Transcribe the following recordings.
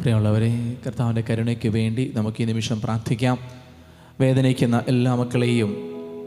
പ്രിയമുള്ളവരെ, കർത്താവിൻ്റെ കരുണയ്ക്ക് വേണ്ടി നമുക്ക് ഈ നിമിഷം പ്രാർത്ഥിക്കാം. വേദനിക്കുന്ന എല്ലാ മക്കളെയും,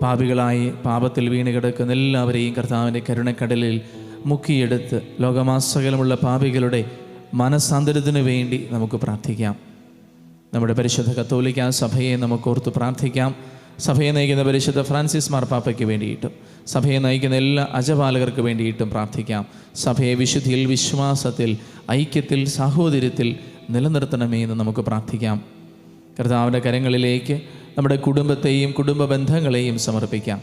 പാപികളായി പാപത്തിൽ വീണ് കിടക്കുന്ന എല്ലാവരെയും കർത്താവിൻ്റെ കരുണക്കടലിൽ മുക്കിയെടുത്ത് ലോകമാസകലമുള്ള പാപികളുടെ മനസ്സാന്തരത്തിനു വേണ്ടി നമുക്ക് പ്രാർത്ഥിക്കാം. നമ്മുടെ പരിശുദ്ധ കത്തോലിക്ക സഭയെ നമുക്ക് ഓർത്ത് പ്രാർത്ഥിക്കാം. സഭയെ നയിക്കുന്ന പരിശുദ്ധ ഫ്രാൻസിസ് മാർപ്പാപ്പയ്ക്ക് വേണ്ടിയിട്ടും സഭയെ നയിക്കുന്ന എല്ലാ അജപാലകർക്ക് വേണ്ടിയിട്ടും പ്രാർത്ഥിക്കാം. സഭയെ വിശുദ്ധിയിൽ, വിശ്വാസത്തിൽ, ഐക്യത്തിൽ, സാഹോദര്യത്തിൽ നിലനിർത്തണമേ എന്ന് നമുക്ക് പ്രാർത്ഥിക്കാം. കർത്താവിൻ്റെ കരങ്ങളിലേക്ക് നമ്മുടെ കുടുംബത്തെയും കുടുംബ ബന്ധങ്ങളെയും സമർപ്പിക്കാം.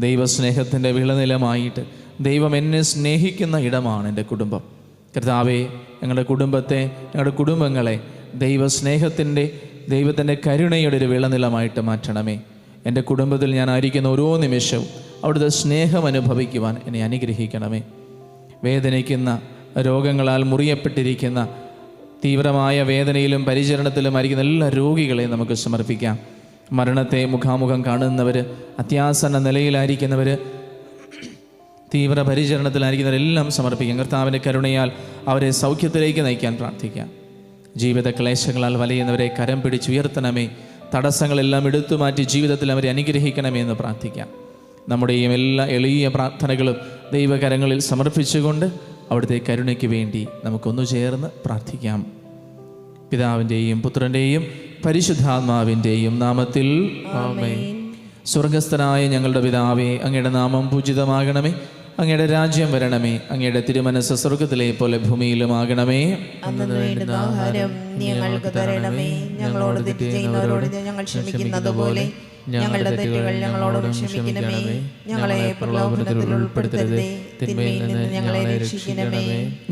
ദൈവസ്നേഹത്തിൻ്റെ വിളനിലമായിട്ട് ദൈവം എന്നെ സ്നേഹിക്കുന്ന ഇടമാണ് എൻ്റെ കുടുംബം. കർത്താവേ, ഞങ്ങളുടെ കുടുംബത്തെ, ഞങ്ങളുടെ കുടുംബങ്ങളെ ദൈവത്തിൻ്റെ കരുണയുടെ ഒരു വിളനിലമായിട്ട് മാറ്റണമേ. എൻ്റെ കുടുംബത്തിൽ ഞാൻ ആയിരിക്കുന്ന ഓരോ നിമിഷവും അവിടുത്തെ സ്നേഹം അനുഭവിക്കുവാൻ എന്നെ അനുഗ്രഹിക്കണമേ. വേദനിക്കുന്ന, രോഗങ്ങളാൽ മുറിയപ്പെട്ടിരിക്കുന്ന, തീവ്രമായ വേദനയിലും പരിചരണത്തിലും ആയിരിക്കുന്ന എല്ലാ രോഗികളെയും നമുക്ക് സമർപ്പിക്കാം. മരണത്തെ മുഖാമുഖം കാണുന്നവർ, അത്യാസന്ന നിലയിലായിരിക്കുന്നവർ, തീവ്ര പരിചരണത്തിലായിരിക്കുന്നവരെല്ലാം സമർപ്പിക്കാം. കർത്താവിൻ്റെ കരുണയാൽ അവരെ സൗഖ്യത്തിലേക്ക് നയിക്കാൻ പ്രാർത്ഥിക്കാം. ജീവിത ക്ലേശങ്ങളാൽ വലയുന്നവരെ കരം പിടിച്ചുയർത്തണമേ. തടസ്സങ്ങളെല്ലാം എടുത്തുമാറ്റി ജീവിതത്തിൽ അവരെ അനുഗ്രഹിക്കണമേ എന്ന് പ്രാർത്ഥിക്കാം. നമ്മുടെയും എല്ലാ എളിയ പ്രാർത്ഥനകളും ദൈവകരങ്ങളിൽ സമർപ്പിച്ചുകൊണ്ട് അവിടുത്തെ കരുണയ്ക്ക് വേണ്ടി നമുക്കൊന്നു ചേർന്ന് പ്രാർത്ഥിക്കാം. പിതാവിൻ്റെയും പുത്രൻ്റെയും പരിശുദ്ധാത്മാവിൻ്റെയും നാമത്തിൽ ആമേൻ. സ്വർഗസ്ഥനായ ഞങ്ങളുടെ പിതാവേ, അങ്ങയുടെ നാമം പൂജിതമാകണമേ. അങ്ങയുടെ രാജ്യം വരണമേ. അങ്ങയുടെ തിരുമനസ്സ് സ്വർഗത്തിലെ പോലെ ഭൂമിയിലുമാകണമേ. അന്നു വേണ്ടുന്ന ആഹാരം ഞങ്ങൾക്ക് തരണമേ. ഞങ്ങളോട് തെറ്റ് ചെയ്യുന്നവരോട് ഞങ്ങൾ ക്ഷമിക്കുന്നത് പോലെ ഞങ്ങളുടെ തെറ്റുകൾ ഞങ്ങളോട് ക്ഷമിക്കണമേ. ഞങ്ങളെ പ്രലോഭനത്തിൽ ഉൾപ്പെടുത്തരുതേ, തിന്മയിൽ നിന്ന് ഞങ്ങളെ രക്ഷിക്കണമേ.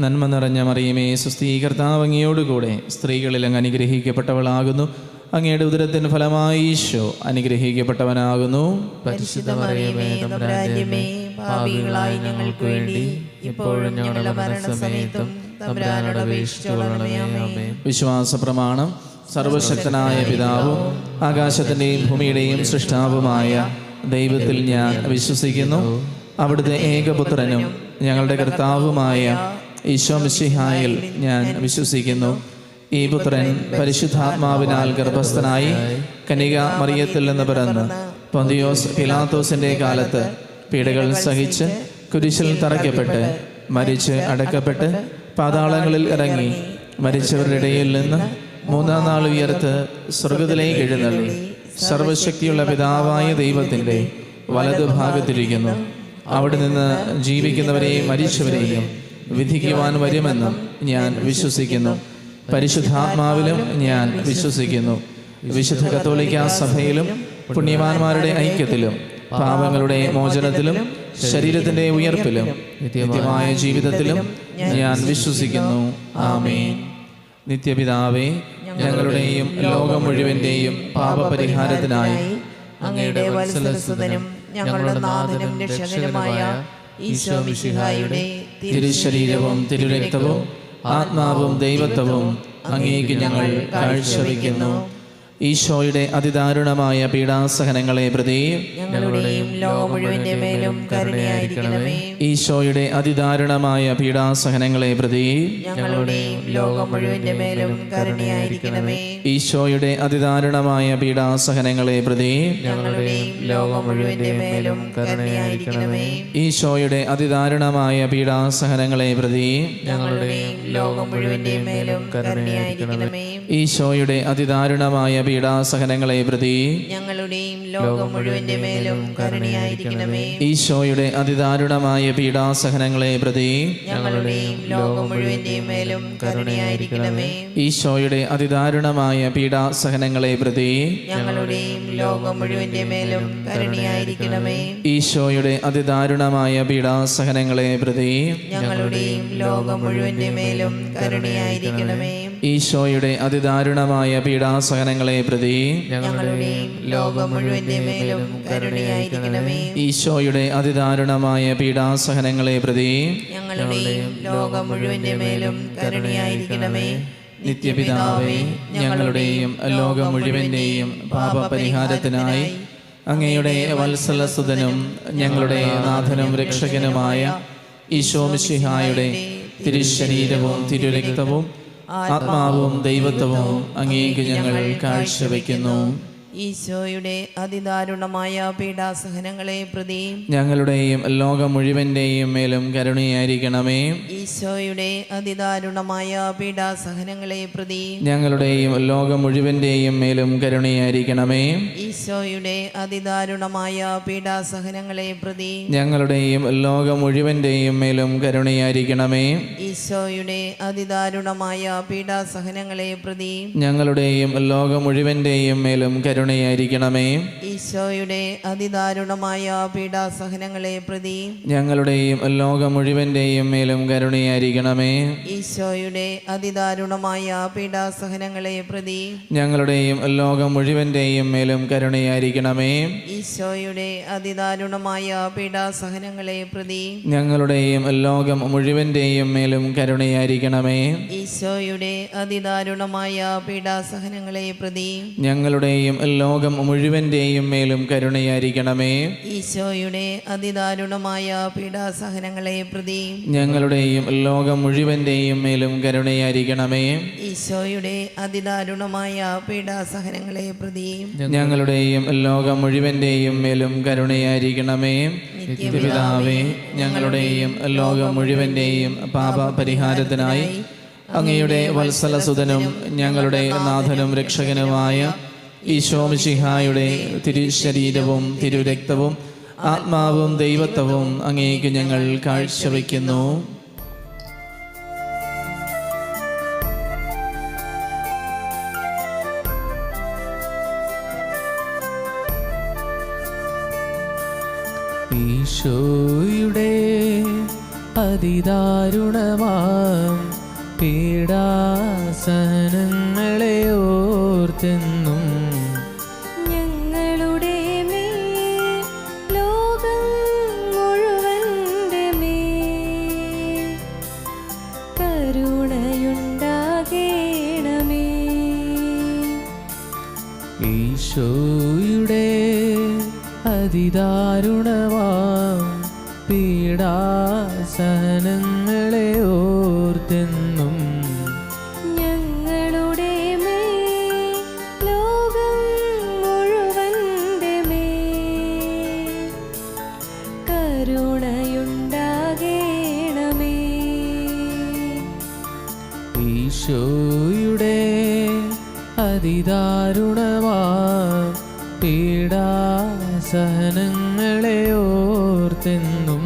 നന്മ നിറഞ്ഞ മറിയമേ, സ്വസ്തി, കർത്താവ് അങ്ങയോടുകൂടെ സ്ത്രീകളിൽ അങ്ങ് അനുഗ്രഹിക്കപ്പെട്ടവളാകുന്നു. അങ്ങയുടെ ഉദരത്തിന് ഫലമായി ഈശോ അനുഗ്രഹിക്കപ്പെട്ടവനാകുന്നു. പരിശുദ്ധ മറിയമേ, തമ്പുരാന്റമ്മേ, പാപികളായ ഞങ്ങൾക്ക് വേണ്ടി ഇപ്പോഴും ഞങ്ങളുടെ മരണസമയത്തും തമ്പുരാനോട് അപേക്ഷിച്ചുകൊള്ളണമേ. ആമേൻ. വിശ്വാസ പ്രമാണം. സർവശക്തനായ പിതാവും ആകാശത്തിൻ്റെയും ഭൂമിയുടെയും സൃഷ്ടാവുമായ ദൈവത്തിൽ ഞാൻ വിശ്വസിക്കുന്നു. അവിടുത്തെ ഏകപുത്രനും ഞങ്ങളുടെ കർത്താവുമായ ഈശോ മിശിഹായിൽ ഞാൻ വിശ്വസിക്കുന്നു. ഈ പുത്രൻ പരിശുദ്ധാത്മാവിനാൽ ഗർഭസ്ഥനായി കന്യക മറിയത്തിൽ നിന്ന് പിറന്ന് പൊന്തിയോസ് പിലാത്തോസിന്റെ കാലത്ത് പീഡകൾ സഹിച്ച് കുരിശിൽ തറയ്ക്കപ്പെട്ട് മരിച്ച് അടക്കപ്പെട്ട് പാതാളങ്ങളിൽ ഇറങ്ങി മരിച്ചവരുടെ ഇടയിൽ നിന്ന് മൂന്നാം നാൾ ഉയർത്ത് സ്വർഗത്തിലേക്ക് എഴുന്നള്ളി സർവശക്തിയുള്ള പിതാവായ ദൈവത്തിൻ്റെ വലതുഭാഗത്തിരിക്കുന്നു. അവിടെ നിന്ന് ജീവിക്കുന്നവരെയും മരിച്ചവരെയും വിധിക്കുവാൻ വരുമെന്നും ഞാൻ വിശ്വസിക്കുന്നു. പരിശുദ്ധാത്മാവിലും ഞാൻ വിശ്വസിക്കുന്നു. വിശുദ്ധ കത്തോലിക്ക സഭയിലും പുണ്യവാന്മാരുടെ ഐക്യത്തിലും പാപങ്ങളുടെ മോചനത്തിലും ശരീരത്തിൻ്റെ ഉയർപ്പിലും നിത്യമായ ജീവിതത്തിലും ഞാൻ വിശ്വസിക്കുന്നു. ആമേൻ. നിത്യപിതാവേ, ഞങ്ങളുടെയും ലോകം മുഴുവൻ്റെയും പാപപരിഹാരത്തിനായി അങ്ങയുടെ വത്സലസുതനും ഞങ്ങളുടെ നാഥനും രക്ഷകനുമായ ഈശോ മിശിഹായുടെ തിരുശരീരവും തിരുരക്തവും ആത്മാവും ദൈവത്വവും അങ്ങേക്ക് ഞങ്ങൾ കാഴ്ചവെക്കുന്നു. ഈശോയുടെ അതിദാരുണമായ പീഡാസഹനങ്ങളെ പ്രതി ഞങ്ങളുടെയും ലോകം മുഴുവന്റെ മേലും കരുണയായിരിക്കണമേ. ഈശോയുടെ അതിദാരുണമായ പീഡാസഹനങ്ങളെ പ്രതി ഞങ്ങളുടെയും ലോകം മുഴുവന്റെ മേലും കരുണയായിരിക്കണമേ. ഈശോയുടെ അതിദാരുണമായ പീഡാസഹനങ്ങളെ പ്രതി ഞങ്ങളുടെയും ലോകം മുഴുവന്റെ മേലും കരുണയായിരിക്കണമേ. ഈശോയുടെ അതിദാരുണമായ പീഡാസഹനങ്ങളെ പ്രതി ഞങ്ങളുടെയും ലോകം മുഴുവന്റെ മേലും കരുണയായിരിക്കണമേ. ഈശോയുടെ അതിദാരുണമായ പീഡാസഹനങ്ങളെ പ്രതി ഞങ്ങളുടെയും ലോകം മുഴുവന്റെ മേലും കരുണയായിരിക്കണമേ. ഈശോയുടെ അതിദാരുണമായ പീഡാസഹനങ്ങളെ പ്രതി ഞങ്ങളുടെയും ലോകം മുഴുവന്റെ മേലും കരുണയായിരിക്കണമേ. ഈശോയുടെ അതിദാരുണമായ പീഡാസഹനങ്ങളെ പ്രതി ഞങ്ങളുടെയും ലോകം മുഴുവന്റെ മേലും കരുണയായിരിക്കണമേ. ഈശോയുടെ അതിദാരുണമായ പീഡാസഹനങ്ങളെ പ്രതി ഞങ്ങളുടെയും ലോകം മുഴുവന്റെ മേലും കരുണയായിരിക്കണമേ. ഈശോയുടെ അതിദാരുണമായ പീഡാസഹനങ്ങളെ പ്രതി ഞങ്ങളുടെയും ലോകം മുഴുവന്റെ മേലും കരുണയായിരിക്കണമേ. ഈശോയുടെ അതിദാരുണമായ പീഡാസഹനങ്ങളെ പ്രതി ഞങ്ങളുടെയും ലോകം മുഴുവന്റെ മേലും കരുണയായിരിക്കണമേ. നിത്യപിതാവേ, ഞങ്ങളുടെയും ലോകം മുഴുവൻ്റെയും പാപപരിഹാരത്തിനായി അങ്ങയുടെ വത്സലസുതനും ഞങ്ങളുടെ നാഥനും രക്ഷകനുമായ ഈശോ മിശിഹായുടെ തിരുശരീരവും തിരുരക്തവും ആത്മാവും ദൈവത്വവും അങ്ങേക്ക് ഞങ്ങൾ കാഴ്ചവെക്കുന്നു. ഈശോയുടെ അതിദാരുണമായ പീഡാസഹനങ്ങളെ പ്രതി ഞങ്ങളുടെയും ലോകം മുഴുവൻ്റെയും മേലും കരുണയായിരിക്കണമേ. ഈശോയുടെ അതിദാരുണമായ പീഡാസഹനങ്ങളെ പ്രതി ഞങ്ങളുടെയും ലോകം മുഴുവൻ്റെയും മേലും കരുണയായിരിക്കണമേ. ഈശോയുടെ അതിദാരുണമായ പീഡാസഹനങ്ങളെ പ്രതി ഞങ്ങളുടെയും ലോകം മുഴുവൻ്റെയും മേലും കരുണയായിരിക്കണമേ. ഈശോയുടെ അതിദാരുണമായ പീഡാസഹനങ്ങളെ പ്രതി ഞങ്ങളുടെയും ലോകം മുഴുവൻ്റെയും മേലും കരുണയായിരിക്കണമേ. ഈശോയുടെ അതിദാരുണമായ പീഡാസഹനങ്ങളെ പ്രതി ഞങ്ങളുടെയും ലോകം മുഴുവൻ്റെയും മേലും കരുണയായിരിക്കണമേ. ഈശോയുടെ അതിദാരുണമായ പീഡാസഹനങ്ങളെ പ്രതി ഞങ്ങളുടെയും ലോകം മുഴുവൻ്റെയും മേലും കരുണയായിരിക്കണമേ. ഈശോയുടെ അതിദാരുണമായ പീഡാസഹനങ്ങളെ പ്രതി ഞങ്ങളുടെയും ലോകം മുഴുവൻ്റെയും മേലും കരുണയായിരിക്കണമേ. ഈശോയുടെ അതിദാരുണമായ പീഡാസഹനങ്ങളെ പ്രതി ഞങ്ങളുടെയും ലോകം മുഴുവൻ്റെയും മേലും കരുണയായിരിക്കണമേ. ഈശോയുടെ അതിദാരുണമായ പീഡാസഹനങ്ങളെ പ്രതി ഞങ്ങളുടെയും ലോകം മുഴുവൻ്റെയും മേലും കരുണയായിരിക്കണമേ. ഈശോയുടെ അതിദാരുണമായ പീഡാസഹനങ്ങളെ പ്രതി ഞങ്ങളുടെയും ലോകം മുഴുവൻ്റെയും മേലും കരുണയായിരിക്കണമേ. നിത്യപിതാവേ, ഞങ്ങളുടെയും ലോകം മുഴുവൻ്റെയും പാപപരിഹാരത്തിനായി അങ്ങയുടെ വത്സലസുതനും ഞങ്ങളുടെ നാഥനും രക്ഷകനുമായ ഈശോ മിശിഹായുടെ തിരുശരീരവും തിരുരക്തവും ആത്മാവും ദൈവത്വവും അങ്ങേക്ക് ഞങ്ങൾ കാഴ്ചവെക്കുന്നു. ഈശോയുടെ അതിദാരുണമാം പീഡാസഹനങ്ങളെ ഓർത്തെന്നും ഞങ്ങളുടെ മേൽ ലോകം മുഴുവന്റെ മേൽ കരുണയുണ്ടാകേണമേ. ഈശോയുടെ അതിദാരുണമാം പീഡാസഹനങ്ങളെ ഓർത്തെന്നും ഞങ്ങളുടെ മേൽ ലോകം മുഴുവന്റെ മേൽ കരുണയുണ്ടാകേണമേ. ഈശോയുടെ അതിദാരുണമാം പീഡാസഹനങ്ങളെ ഓർത്തെന്നും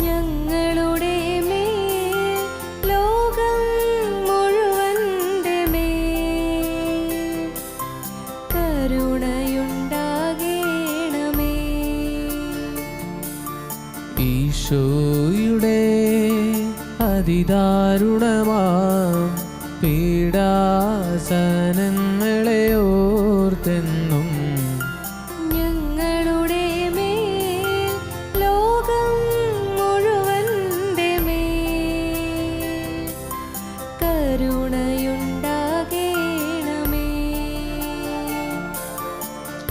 ഞങ്ങളുടെ മേൽ ലോകം മുഴുവന്റെ മേൽ കരുണയുണ്ടാകേണമേ. ഈശോയുടെ അതിദാരുണമാം പീഡാസഹനങ്ങളെ ഓർത്തെന്നും ഞങ്ങളുടെ മേൽ ലോകം മുഴുവന്റെ മേൽ കരുണയുണ്ടാകേണമേ.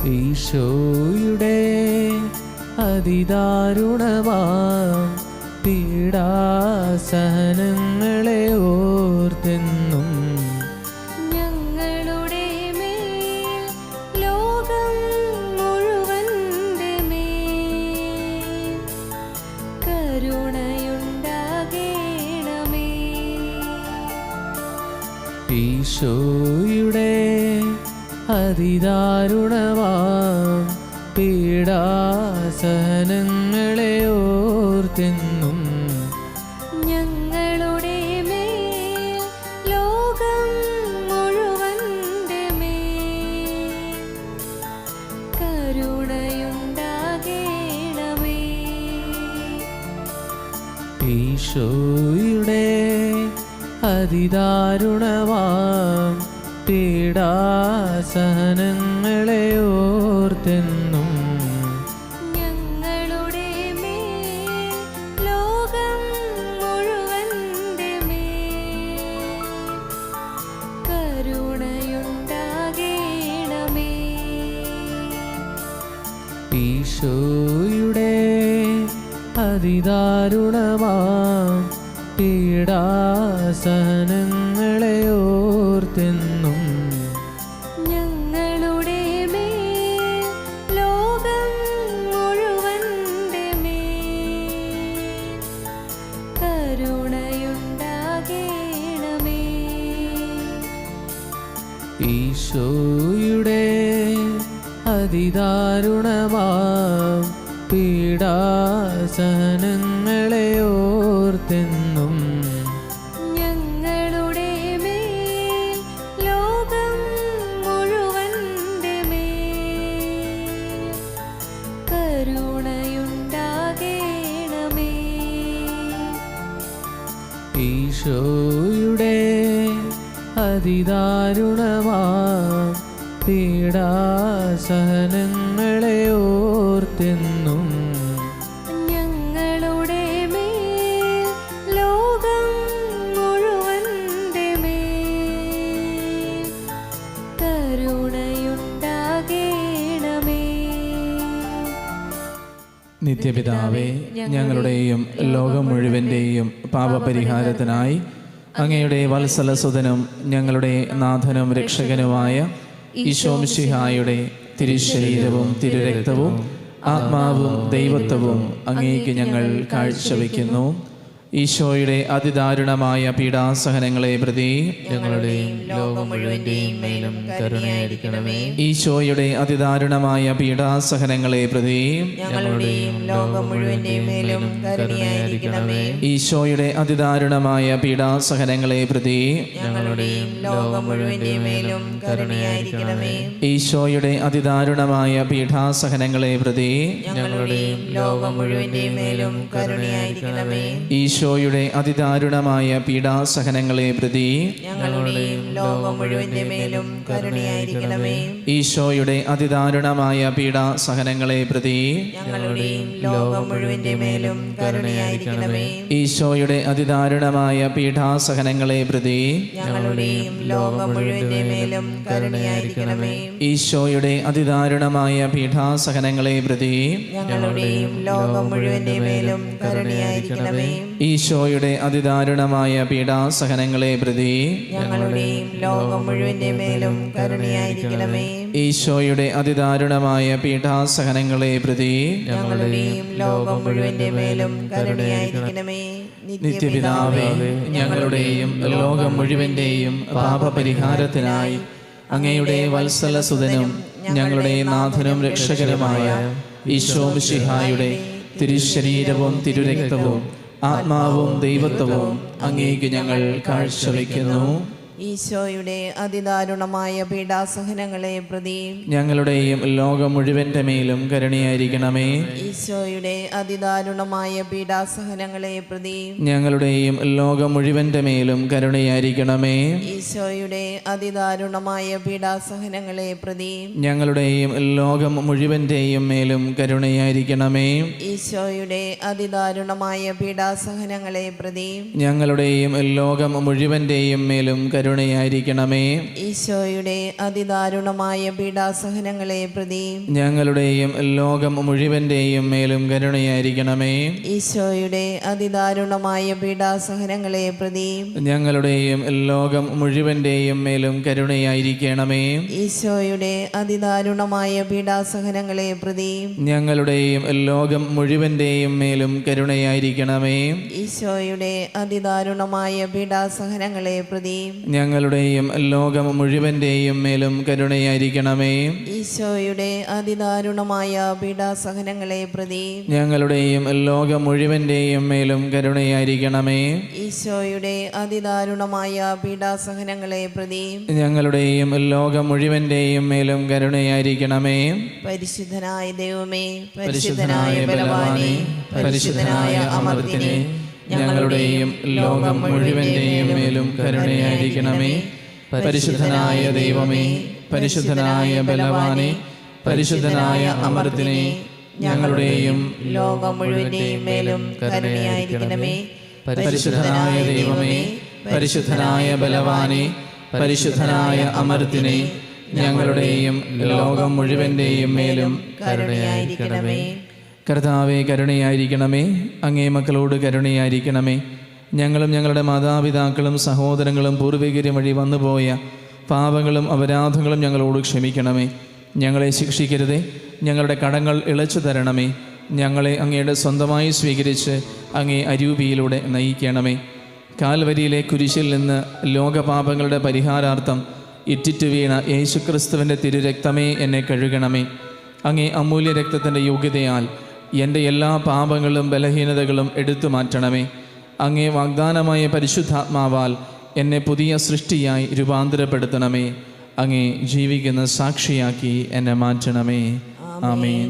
ഈശോയുടെ അതിദാരുണമാം പീഡാസഹനങ്ങളെ ഓർത്തെന്നും ഞങ്ങളുടെ മേൽ ലോകം മുഴുവന്റെ മേൽ കരുണയുണ്ടാകേണമേ. ഈശോയുടെ അതിദാരുണമാം പീഡാസഹനങ്ങളെ ഓർത്തെന്നും ഞങ്ങളുടെ മേൽ ലോകം മുഴുവന്റെ മേൽ കരുണയുണ്ടാകേണമേ. ഈശോയുടെ അതിദാരുണമാം പീഡാസഹനങ്ങളെ ഓർത്തെന്നും ഞങ്ങളുടെ മേൽ ലോകം മുഴുവന്റെ മേൽ കരുണയുണ്ടാകേണമേ. ഈശോയുടെ അതിദാരുണമാം പീഡാസഹനങ്ങളെ ഓർത്തെന്നും ഞങ്ങളുടെ മേൽ ലോകം മുഴുവന്റെ മേൽ കരുണയുണ്ടാകേണമേ. ഈശോയുടെ അതിദാരുണമാം പീഡാസഹനങ്ങളെ ഓർത്തെന്നും ഞങ്ങളുടെ മേൽ ലോകം മുഴുവന്റെ മേൽ കരുണയുണ്ടാകേണമേ. ഈശോയുടെ അതിദാരുണമാം പീഡാസഹനങ്ങളെ ഓർത്തെന്നും ഞങ്ങളുടെ മേൽ ലോകം മുഴുവന്റെ മേൽ കരുണയുണ്ടാകേണമേ. നിത്യപിതാവേ, ഞങ്ങളുടെയും ലോകം മുഴുവൻ്റെയും പാപപരിഹാരത്തിനായി അങ്ങയുടെ വത്സലസുതനും ഞങ്ങളുടെ നാഥനും രക്ഷകനുമായ ഈശോമിശിഹായുടെ തിരുശരീരവും തിരുരക്തവും ആത്മാവും ദൈവത്വവും അങ്ങേക്ക് ഞങ്ങൾ കാഴ്ചവെക്കുന്നു. ഈശോയുടെ അതിദാരുണമായ പീഡാസഹനങ്ങളെ പ്രതി ഞങ്ങളുടെയും ലോകം മുഴുവന്റെയും മേലും കരുണയായിരിക്കണമേ. ഈശോയുടെ അതിദാരുണമായ പീഡാസഹനങ്ങളെ പ്രതി ഞങ്ങളുടെയും ലോകം മുഴുവന്റെയും മേലും കരുണയായിരിക്കണമേ. ഈശോയുടെ അതിദാരുണമായ പീഡാസഹനങ്ങളെ പ്രതി ഞങ്ങളുടെയും ലോകം മുഴുവന്റെയും മേലും കരുണയായിരിക്കണമേ. ഈശോയുടെ അതിദാരുണമായ പീഡാസഹനങ്ങളെ പ്രതി ഞങ്ങളുടെയും ലോകം മുഴുവന്റെയും മേലും കരുണയായിരിക്കണമേ. ഈശോയുടെ അതിദാരുണമായ പീഡാസഹനങ്ങളെ പ്രതി ഞങ്ങളുടെയും ലോകം മുഴുവന്റെയും മേലും കരുണയായിരിക്കണമേ. ഈശോയുടെ അതിദാരുണമായ പീഡാസഹനങ്ങളെ പ്രതി ഞങ്ങളുടെയും ലോകം മുഴുവന്റെയും മേലും കരുണയായിരിക്കണമേ. ഈശോയുടെ അതിദാരുണമായ പീഡാസഹനങ്ങളെ പ്രതി ഞങ്ങളുടെയും ലോകം മുഴുവന്റെയും മേലും കരുണയായിരിക്കണമേ. ഈശോയുടെ അതിദാരുണമായ പീഡാസഹനങ്ങളെ പ്രതി ഞങ്ങളുടെയും ലോകം മുഴുവന്റെയും മേലും കരുണയായിരിക്കണമേ. ഈശോയുടെ അതിദാരുണമായ പീഡാസഹനങ്ങളെ പ്രതി ഞങ്ങളുടെയും ലോകം മുഴുവന്റെയും മേലും കരുണയായിരിക്കണമേ. ഈശോയുടെ അതിദാരുണമായ പീഡാസഹനങ്ങളെ പ്രതി ഞങ്ങളുടെയും ലോകം മുഴുവന്റെയും മേലും കരുണയായിരിക്കണമേ. നിത്യപിതാവേ, ഞങ്ങളുടെയും ലോകം മുഴുവന്റെയും പാപപരിഹാരത്തിനായി അങ്ങയുടെ വത്സലസുതനും ഞങ്ങളുടെ നാഥനും രക്ഷകനുമായ ഈശോമിശിഹായുടെ തിരുശരീരവും തിരുരക്തവും ആത്മാവും ദൈവത്വവും അങ്ങേക്ക് ഞങ്ങൾ കാഴ്ചവെക്കുന്നു. ഈശോയുടെ അതിദാരുണമായ പീഡാസഹനങ്ങളെ പ്രതി ഞങ്ങളുടെയും ലോകം മുഴുവന്റെ മേലും കരുണയായിരിക്കണമേ. ഈശോയുടെ അതിദാരുണമായ പീഡാസഹനങ്ങളെ പ്രതി ഞങ്ങളുടെയും ലോകം മുഴുവന്റെ മേലും കരുണയായിരിക്കണമേ. ഈശോയുടെ അതിദാരുണമായ പീഡാസഹനങ്ങളെ പ്രതി ഞങ്ങളുടെയും ലോകം മുഴുവന്റെയും മേലും കരുണയായിരിക്കണമേ. ഈശോയുടെ അതിദാരുണമായ പീഡാസഹനങ്ങളെ പ്രതി ഞങ്ങളുടെയും ലോകം മുഴുവന്റെയും മേലും കരുണയായിരിക്കണമേ. ഈശോയുടെ അതിദാരുണമായ പീഡാസഹനങ്ങളെ പ്രതി ഞങ്ങളുടെയും ലോകം മുഴുവന്റെയും മേലും കരുണയായിരിക്കണമേ. ഈശോയുടെ അതിദാരുണമായ പീഡാസഹനങ്ങളെ പ്രതി ഞങ്ങളുടെയും ലോകം മുഴുവന്റെയും മേലും കരുണയായിരിക്കണമേ. ഈശോയുടെ അതിദാരുണമായ പീഡാസഹനങ്ങളെ പ്രതി ഞങ്ങളുടെയും ലോകം മുഴുവന്റെയും മേലും കരുണയായിരിക്കണമേ. ഈശോയുടെ അതിദാരുണമായ പീഡാസഹനങ്ങളെ പ്രതി ഞങ്ങളുടെയും ലോകം മുഴുവന്റെയും മേലും കരുണയായിരിക്കണമേ. ഈശോയുടെ അതിദാരുണമായ പീഡാസഹനങ്ങളെ പ്രതി ഞങ്ങളുടെയും ലോകം മുഴുവന്റെയും മേലും കരുണയായിരിക്കണമേ. ഈശോയുടെ അതിദാരുണമായ പീഡാസഹനങ്ങളെ പ്രതി ഞങ്ങളുടെയും ലോകം മുഴുവന്റെയും മേലും കരുണയായിരിക്കണമേ. പരിശുദ്ധനായ ദൈവമേ, പരിശുദ്ധനായ ബലവാനേ, പരിശുദ്ധനായ അമർത്തിനെ, ഞങ്ങളുടെയും ലോകം മുഴുവന്റെയും മേലും കരുണയായിരിക്കണമേ. പരിശുദ്ധനായ ദൈവമേ, പരിശുദ്ധനായ ബലവാനേ, പരിശുദ്ധനായ അമർത്തിനെ, ഞങ്ങളുടെയും ലോകം മുഴുവന്റെയും മേലും കരുണയായിരിക്കണമേ. പരിശുദ്ധനായ ദൈവമേ, പരിശുദ്ധനായ ബലവാനേ, പരിശുദ്ധനായ അമർത്തിനെ, ഞങ്ങളുടെയും ലോകം മുഴുവന്റെയും മേലും കരുണയായിരിക്കണമേ. കർത്താവേ, കരുണയായിരിക്കണമേ. അങ്ങേ മക്കളോട് കരുണയായിരിക്കണമേ. ഞങ്ങളും ഞങ്ങളുടെ മാതാപിതാക്കളും സഹോദരങ്ങളും പൂർവികരും വഴി വന്നുപോയ പാപങ്ങളും അപരാധങ്ങളും ഞങ്ങളോട് ക്ഷമിക്കണമേ. ഞങ്ങളെ ശിക്ഷിക്കരുതേ, ഞങ്ങളുടെ കടങ്ങൾ ഇളച്ചു തരണമേ. ഞങ്ങളെ അങ്ങയുടെ സ്വന്തമായി സ്വീകരിച്ച് അങ്ങേ അരൂപിയിലൂടെ നയിക്കണമേ. കാൽവരിയിലെ കുരിശിൽ നിന്ന് ലോകപാപങ്ങളുടെ പരിഹാരാർത്ഥം ഇറ്റിറ്റു വീണ യേശുക്രിസ്തുവിൻ്റെ തിരുരക്തമേ എന്നെ കഴുകണമേ. അങ്ങേ അമൂല്യ രക്തത്തിൻ്റെ യോഗ്യതയാൽ എൻ്റെ എല്ലാ പാപങ്ങളും ബലഹീനതകളും എടുത്തു മാറ്റണമേ. അങ്ങേ വാഗ്ദാനമായ പരിശുദ്ധാത്മാവാൽ എന്നെ പുതിയ സൃഷ്ടിയായി രൂപാന്തരപ്പെടുത്തണമേ. അങ്ങേ ജീവിക്കുന്ന സാക്ഷിയാക്കി എന്നെ മാറ്റണമേ. ആമേൻ.